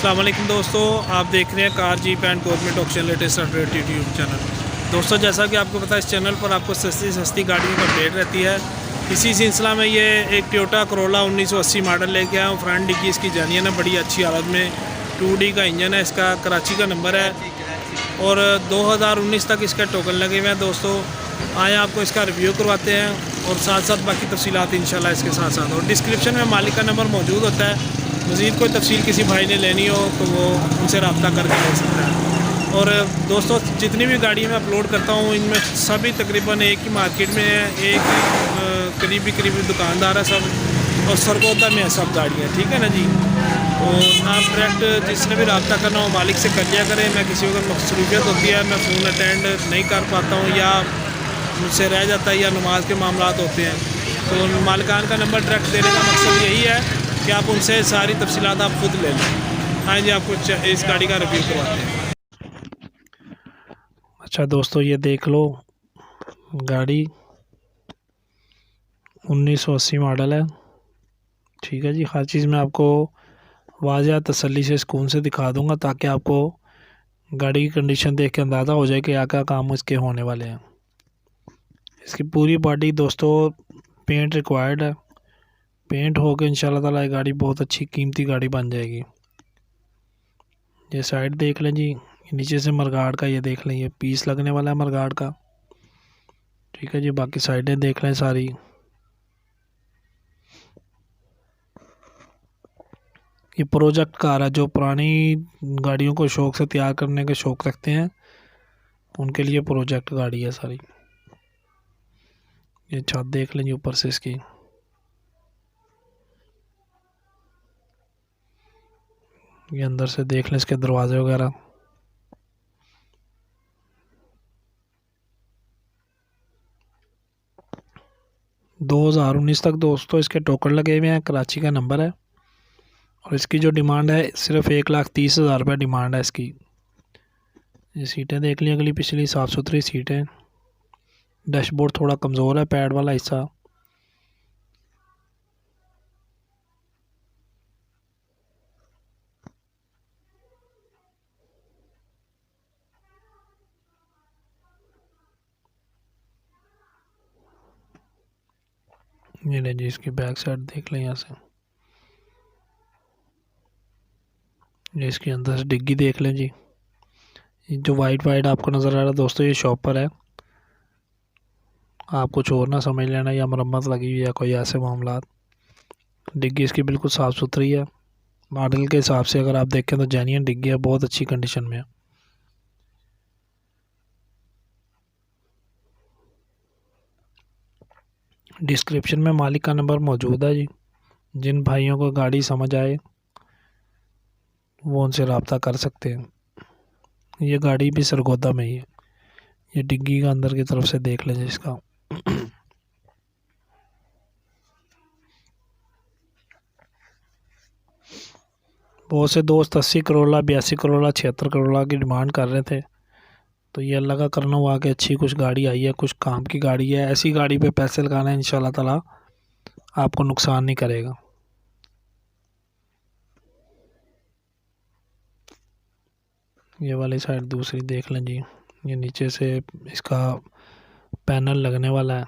अस्सलाम वालेकुम दोस्तों, आप देख रहे हैं कार जीप एंड कॉस्मेट auction latest update YouTube channel. दोस्तों, जैसा कि आपको पता है, इस चैनल पर आपको सस्ती सस्ती गाड़ियों की अपडेट रहती है। इसी सिलसिला में ये एक टोयोटा करोला 1980 मॉडल लेके आया हूँ। फ्रंट डिग्गी इसकी जेन्युइन है, बड़ी अच्छी हालत में। 2D का इंजन है इसका, कराची का नंबर है और 2019 तक इसका टोकन लगे हुए हैं। दोस्तों, आए आपको इसका रिव्यू करवाते हैं और साथ साथ बाकी तफसीलात इंशाल्लाह इसके साथ साथ। और डिस्क्रिप्शन में मालिक का नंबर मौजूद होता है। मज़ीद कोई तफसील किसी भाई ने लेनी हो तो वो उनसे रब्ता करके ले सकता है। और दोस्तों, जितनी भी गाड़ी मैं अपलोड करता हूँ इनमें सभी तकरीबन एक ही मार्केट में है, एक ही करीबी दुकानदार है सब, और सरगोदा में है सब गाड़ियाँ। ठीक है ना जी। तो आप डायरेक्ट जिसने भी रब्ता करना हो मालिक से कर लिया करें। मैं किसी वक्त मसरूफियत होती है, मैं फ़ोन अटेंड नहीं कर पाता हूँ या मुझसे रह जाता है या नमाज के मामलात होते हैं, तो मालिकान का नंबर डायरेक्ट देने का मकसद यही है कि आप उनसे सारी तफसीलात आप खुद ले लें। हाँ जी, आपको इस गाड़ी का रिव्यू करवाते हैं। अच्छा दोस्तों, ये देख लो, गाड़ी 1980 मॉडल है। ठीक है जी। हर चीज़ मैं आपको वाज़ेह तसल्ली से सुकून से दिखा दूंगा ताकि आपको गाड़ी की कंडीशन देख के अंदाज़ा हो जाए कि क्या काम इसके होने वाले हैं। इसकी पूरी बॉडी दोस्तों पेंट रिक्वायर्ड है। पेंट हो के इंशाल्लाह ताला ये गाड़ी बहुत अच्छी कीमती गाड़ी बन जाएगी। ये साइड देख लें जी, नीचे से मरगाड़ का ये देख लें, ये पीस लगने वाला है मरगाड़ का। ठीक है जी। बाकी साइडें देख लें सारी। ये प्रोजेक्ट कार है, जो पुरानी गाड़ियों को शौक से तैयार करने के शौक रखते हैं उनके लिए प्रोजेक्ट गाड़ी है सारी। ये छत देख लें जी ऊपर से इसकी। ये अंदर से देख लें इसके दरवाजे वगैरह। दो 2019 तक दोस्तों इसके टोकन लगे हुए हैं। कराची का नंबर है और इसकी जो डिमांड है सिर्फ 1,30,000 रुपये डिमांड है इसकी। ये सीटें देख ली अगली पिछली, साफ़ सुथरी सीटें। डैशबोर्ड थोड़ा कमज़ोर है, पैड वाला हिस्सा। ये ले जी, इसकी बैक साइड देख लें यहाँ से। ये इसके अंदर से डिग्गी देख लें जी। ये जो वाइट वाइट आपको नज़र आ रहा है दोस्तों, ये शॉपर है। आप कुछ और ना समझ लेना या मरम्मत लगी हुई या कोई ऐसे मामला। डिग्गी इसकी बिल्कुल साफ़ सुथरी है। मॉडल के हिसाब से अगर आप देखें तो जेन्युइन डिग्गी है, बहुत अच्छी कंडीशन में है। डिस्क्रिप्शन में मालिक का नंबर मौजूद है जी। जिन भाइयों को गाड़ी समझ आए वो उनसे रब्ता कर सकते हैं। ये गाड़ी भी सरगोदा में ही है। ये डिग्गी का अंदर की तरफ से देख लें इसका। बहुत से दोस्त 80 करोड़ 82 करोड़ 76 करोड़ की डिमांड कर रहे थे, तो ये अल्लाह का करना हुआ कि अच्छी कुछ गाड़ी आई है, कुछ काम की गाड़ी है। ऐसी गाड़ी पे पैसे लगाना इंशाल्लाह ताला आपको नुकसान नहीं करेगा। ये वाली साइड दूसरी देख लें जी। ये नीचे से इसका पैनल लगने वाला है।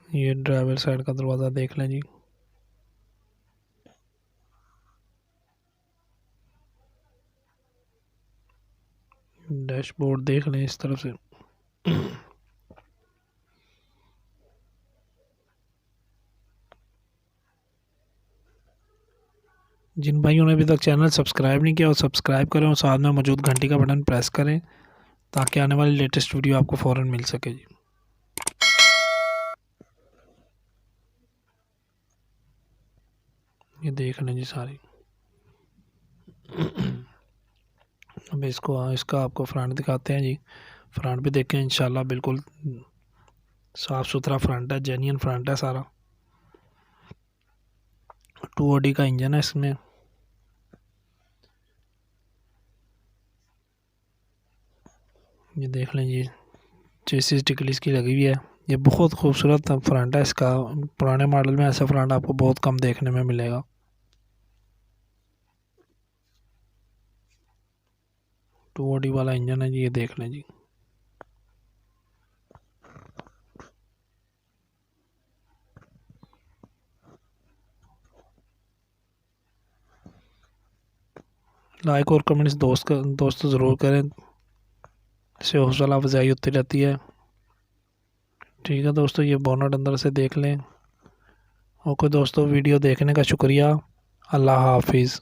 ये ड्राइवर साइड का दरवाज़ा देख लें जी। डैशबोर्ड देख लें इस तरफ से। जिन भाइयों ने अभी तक चैनल सब्सक्राइब नहीं किया और सब्सक्राइब करें और साथ में मौजूद घंटी का बटन प्रेस करें ताकि आने वाली लेटेस्ट वीडियो आपको फ़ौरन मिल सके जी। ये देख लें जी सारी। अब इसका आपको फ्रंट दिखाते हैं जी। फ्रंट भी देखें इंशाल्लाह, बिल्कुल साफ़ सुथरा फ्रंट है, जेन्युइन फ्रंट है सारा। 2OD का इंजन है इसमें। ये देख लें जी चेसिस टिकली इसकी लगी हुई है। ये बहुत खूबसूरत फ्रंट है इसका। पुराने मॉडल में ऐसा फ्रंट आपको बहुत कम देखने में मिलेगा। टू बॉडी वाला इंजन है जी, ये देख लें जी। लाइक और कमेंट्स दोस्तों ज़रूर करें, इससे हौसला अफजाई होती रहती है। ठीक है दोस्तों, ये बोनट अंदर से देख लें। ओके दोस्तों, वीडियो देखने का शुक्रिया। अल्लाह हाफिज़।